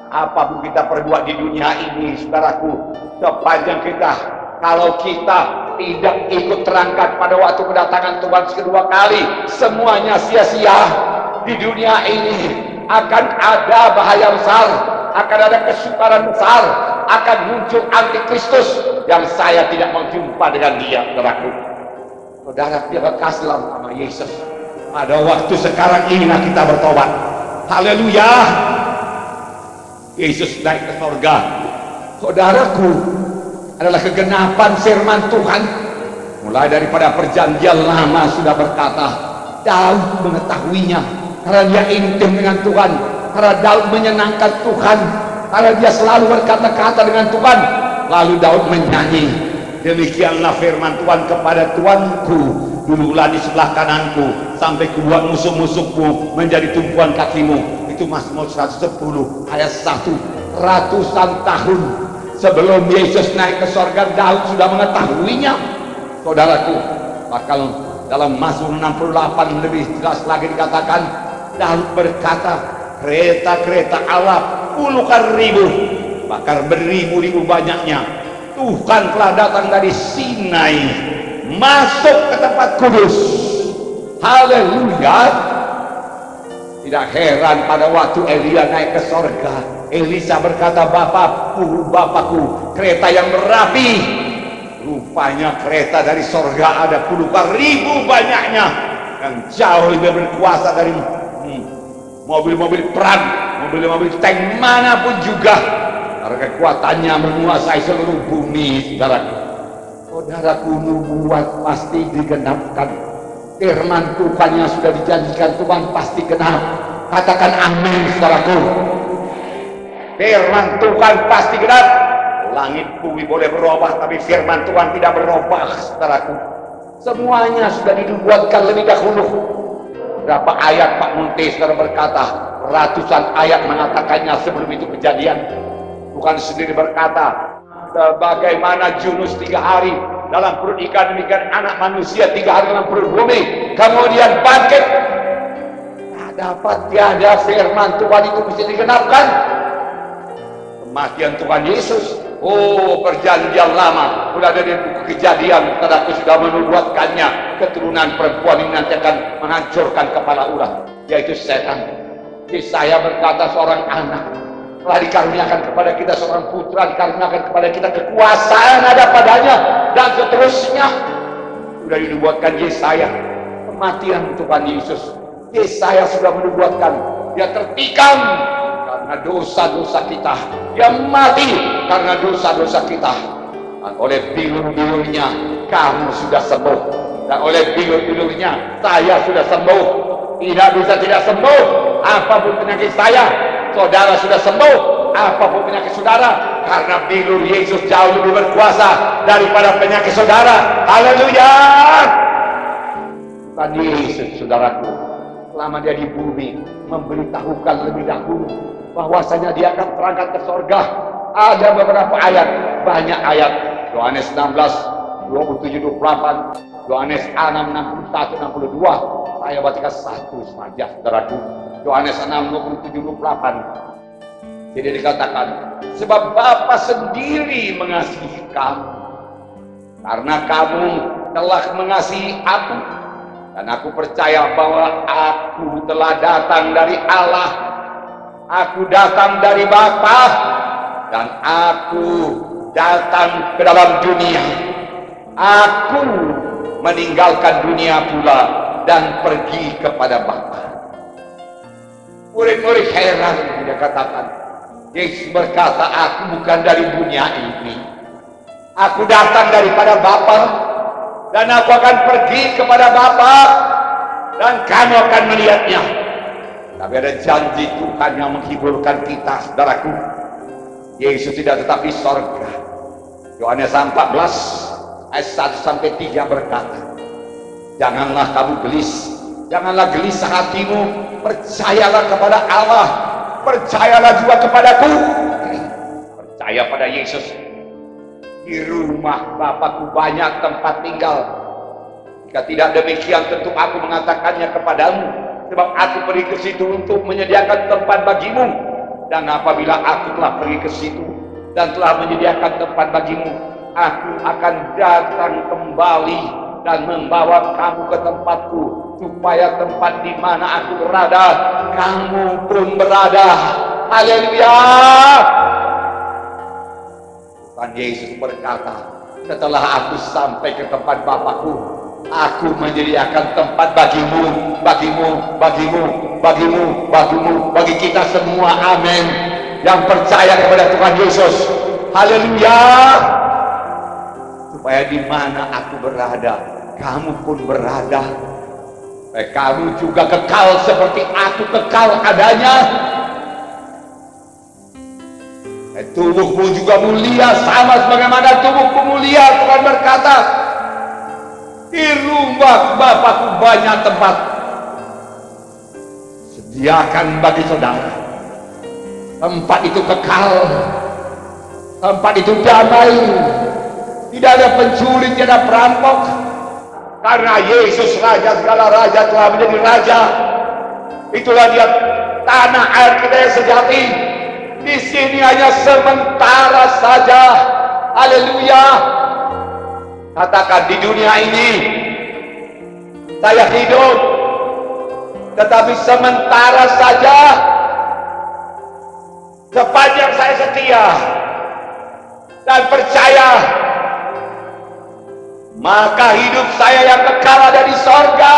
Apapun kita perbuat di dunia ini, saudaraku, sepanjang kalau kita tidak ikut terangkat pada waktu kedatangan Tuhan kedua kali, semuanya sia-sia. Di dunia ini akan ada bahaya besar, akan ada kesukaran besar, akan muncul antikristus yang saya tidak mau jumpa dengan dia, saudaraku. Saudara, terima kasih sama Yesus. Pada waktu sekarang inilah kita bertobat. Haleluya. Yesus naik ke surga, saudaraku, adalah kegenapan firman Tuhan. Mulai daripada perjanjian lama sudah berkata, Daud mengetahuinya karena dia intim dengan Tuhan, karena Daud menyenangkan Tuhan, karena dia selalu berkata-kata dengan Tuhan. Lalu Daud menyanyi, demikianlah firman Tuhan kepada Tuanku, duduklah di sebelah kananku sampai kubuat musuh-musuhmu menjadi tumpuan kakimu. Itu Mazmur 110 ayat 1. Ratusan tahun sebelum Yesus naik ke surga, Daud sudah mengetahuinya, saudaraku. Bahkan dalam Mazmur 68 lebih jelas lagi dikatakan, Daud berkata, kereta-kereta Allah puluhan ribu, bahkan beribu-ribu banyaknya, Tuhan telah datang dari Sinai masuk ke tempat kudus. Haleluya. Tidak heran pada waktu Elia naik ke surga, Elisa berkata, Bapakku, kereta yang berapi. Rupanya kereta dari surga ada puluhan ribu banyaknya, yang jauh lebih berkuasa dari mobil-mobil perang, mobil-mobil tank manapun juga, karena kekuatannya menguasai seluruh bumi. Saudaraku, nubuat pasti digenapkan. Firman Tuhan yang sudah dijanjikan Tuhan pasti genap. Katakan amin, saudaraku. Firman Tuhan pasti genap. Langit bumi boleh berubah, tapi firman Tuhan tidak berubah, saudaraku. Semuanya sudah dinubuatkan lebih dahulu. Berapa ayat Pak Munte saudara berkata, ratusan ayat mengatakannya sebelum itu kejadian. Tuhan sendiri berkata, bagaimana Yunus 3 hari dalam perut ikan, demikian anak manusia 3 hari dalam perut bumi, kemudian bangkit. Tak dapat tiada firman Tuhan itu bisa digenapkan. Kematian Tuhan Yesus, perjanjian lama sudah ada di buku Kejadian, saudaraku, sudah menubuatkannya. Keturunan perempuan ini nanti akan menghancurkan kepala ular, yaitu setan. Yesaya berkata, seorang anak telah dikaruniakan kepada kita, seorang putra dikaruniakan kepada kita, kekuasaan ada padanya, dan seterusnya. Sudah dinubuatkan Yesaya. Kematian Tuhan Yesus, Yesaya sudah menubuatkan, dia tertikam karena dosa-dosa kita, dia mati karena dosa-dosa kita, dan oleh bilur-bilurnya kamu sudah sembuh, dan oleh bilur-bilurnya saya sudah sembuh. Tidak bisa tidak sembuh. Apapun penyakit saya, saudara sudah sembuh. Apapun penyakit saudara, karena bilur Yesus jauh lebih berkuasa daripada penyakit saudara. Haleluya. Tuhan Yesus, saudaraku, selama dia di bumi, memberitahukan lebih dahulu bahwasanya dia akan terangkat ke surga. Ada beberapa ayat, banyak ayat. Yohanes 16, 27, 28, Yohanes 6, 61, 62. Saya bacakan satu saja, saudaraku. Yohanes 6, 27, 28. Jadi dikatakan, sebab Bapa sendiri mengasihi kamu, karena kamu telah mengasihi aku, dan aku percaya bahwa aku telah datang dari Allah. Aku datang dari Bapa, dan aku datang ke dalam dunia. Aku meninggalkan dunia pula dan pergi kepada Bapa. Murid-murid heran, dia katakan. Yesus berkata, aku bukan dari dunia ini. Aku datang daripada Bapa, dan aku akan pergi kepada Bapa, dan kamu akan melihatnya. Tapi ada janji Tuhan yang menghiburkan kita, saudaraku. Yesus tidak tetap di sorga. Yohanes 14 ayat 1 sampai 3 berkata, janganlah kamu gelis, janganlah gelisah hatimu, percayalah kepada Allah, percayalah juga kepadaku. Percaya pada Yesus. Di rumah Bapakku banyak tempat tinggal. Jika tidak demikian, tentu aku mengatakannya kepadamu, sebab aku pergi ke situ untuk menyediakan tempat bagimu. Dan apabila aku telah pergi ke situ dan telah menyediakan tempat bagimu, aku akan datang kembali dan membawa kamu ke tempatku, supaya tempat di mana aku berada, kamu pun berada. Haleluya. Tuhan Yesus berkata, setelah aku sampai ke tempat Bapakku, aku menyediakan tempat bagimu, bagi kita semua. Amin. Yang percaya kepada Tuhan Yesus. Haleluya. Supaya di mana aku berada, kamu pun berada. Supaya kamu juga kekal seperti aku kekal adanya. Tubuhmu juga mulia sama sebagaimana tubuhku mulia. Tuhan berkata, di rumah Bapakku banyak tempat, sediakan bagi saudara. Tempat itu kekal, tempat itu damai, tidak ada pencuri, tidak ada perampok, karena Yesus Raja segala raja telah menjadi raja. Itulah dia tanah air kita yang sejati. Di sini hanya sementara saja. Haleluya. Katakan, di dunia ini saya hidup, tetapi sementara saja. Sepanjang saya setia dan percaya, maka hidup saya yang kekal ada di sorga.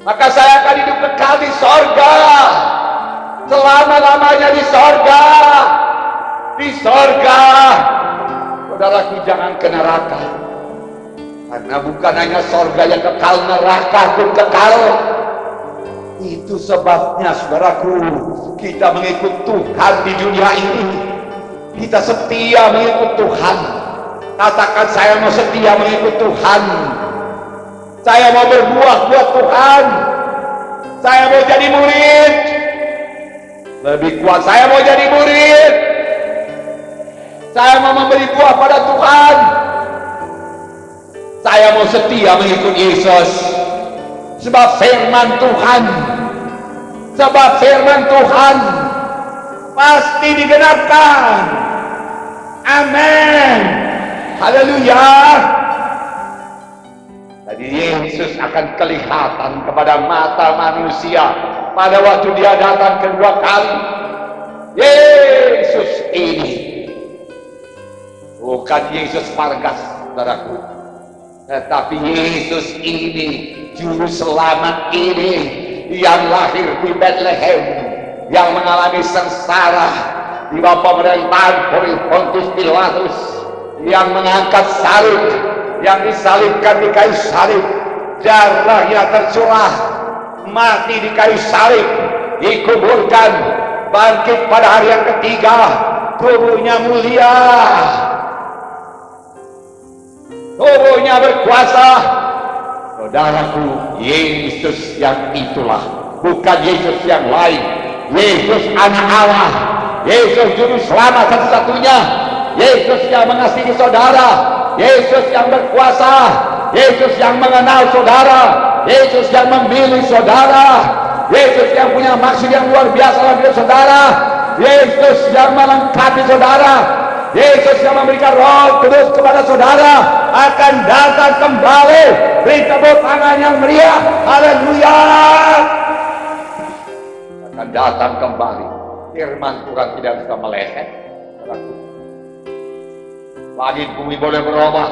Maka saya akan hidup kekal di sorga, selama-lamanya di sorga. Di sorga. Saudaraku, jangan ke neraka, karena bukan hanya sorga yang kekal, neraka pun kekal. Itu sebabnya saudaraku, kita mengikut Tuhan di dunia ini. Kita setia mengikut Tuhan. Katakan, saya mau setia mengikut Tuhan. Saya mau berbuah buat Tuhan. Saya mau jadi murid. Lebih kuat, saya mau jadi murid. Saya mau memberi buah pada Tuhan. Saya mau setia mengikut Yesus. Sebab firman Tuhan pasti digenapkan. Amin. Haleluya. Jadi Yesus akan kelihatan kepada mata manusia pada waktu dia datang kedua kali. Yesus ini bukan Yesus Vargas, saudaraku, tetapi Yesus ini, juru selamat ini, yang lahir di Bethlehem, yang mengalami sengsara di bawah pemerintahan Pontius Pilatus, yang mengangkat salib, yang disalibkan di kayu salib, darahnya tercurah, mati di kayu salib, dikuburkan, bangkit pada hari yang ketiga, tubuhnya mulia, tubuhnya berkuasa. Saudaraku, Yesus yang itulah, bukan Yesus yang lain. Yesus anak Allah, Yesus juru selamat satu-satunya, Yesus yang mengasihi saudara, Yesus yang berkuasa, Yesus yang mengenal saudara, Yesus yang memilih saudara, Yesus yang punya maksud yang luar biasa dalam hidup saudara, Yesus yang melengkapi saudara, Yesus yang memberikan Roh Kudus kepada saudara, akan datang kembali. Beri tepuk tangan yang meriah. Haleluya. Akan datang kembali. Firman Tuhan tidak bisa meleset. Langit bumi boleh berubah,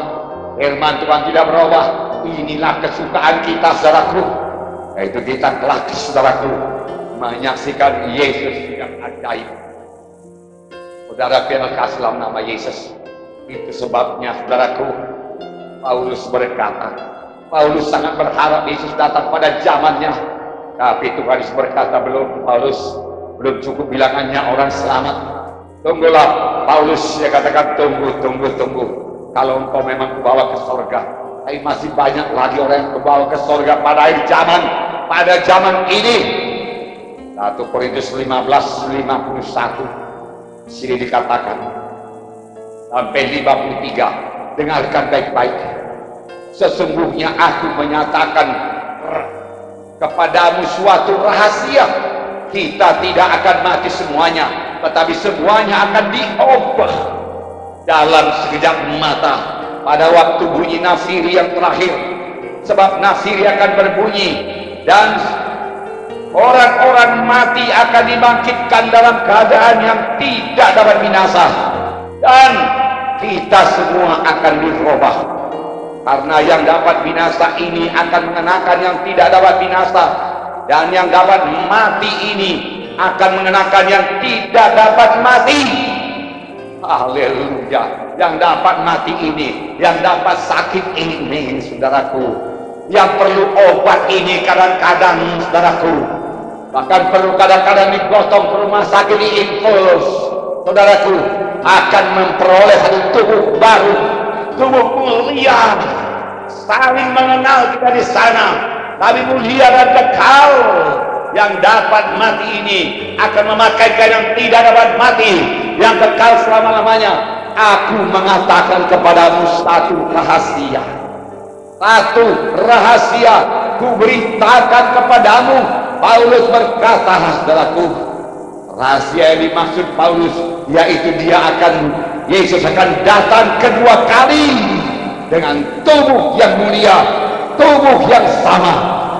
firman Tuhan tidak berubah. Inilah kesukaan kita, saudaraku, yaitu kita kelak, saudaraku, menyaksikan Yesus yang ajaib. Saudara yang kasih dalam nama Yesus. Itu sebabnya, saudaraku, Paulus berkata, Paulus sangat berharap Yesus datang pada zamannya. Tapi Tuhan Yesus berkata, belum, Paulus, belum cukup bilangannya orang selamat. Tunggulah, Paulus, dia katakan, tunggu. Kalau engkau memang kubawa ke sorga, tapi masih banyak lagi orang yang kubawa ke sorga pada akhir zaman, pada zaman ini. 1 Korintus 15:51 sini dikatakan sampai 53, dengarkan baik-baik. Sesungguhnya aku menyatakan kepadamu suatu rahasia kita tidak akan mati semuanya, tetapi semuanya akan diubah dalam sekejap mata pada waktu bunyi nasiri yang terakhir. Sebab nasiri akan berbunyi dan orang-orang mati akan dibangkitkan dalam keadaan yang tidak dapat binasa, dan kita semua akan dirubah. Karena yang dapat binasa ini akan mengenakan yang tidak dapat binasa, dan yang dapat mati ini akan mengenakan yang tidak dapat mati. Haleluya. Yang dapat mati ini, yang dapat sakit ini, saudaraku, yang perlu obat ini kadang-kadang, saudaraku, bahkan perlu kadang-kadang digotong ke rumah sakit, diinfus, saudaraku, akan memperoleh satu tubuh baru, tubuh mulia, saling mengenal kita di sana, tapi mulia dan kekal. Yang dapat mati ini akan memakaikan yang tidak dapat mati, yang kekal selama-lamanya. Aku mengatakan kepadamu satu rahasia, ku beritakan kepadamu. Paulus berkata, saudaraku, rahasia yang dimaksud Paulus yaitu Yesus akan datang kedua kali dengan tubuh yang mulia, tubuh yang sama.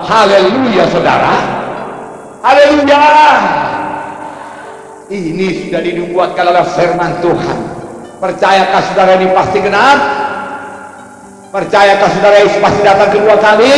Haleluya, saudara. Haleluya. Ini sudah dinubuatkan oleh firman Tuhan. Percayakah saudara ini pasti genap? Percayakah saudara Yesus pasti datang kedua kali?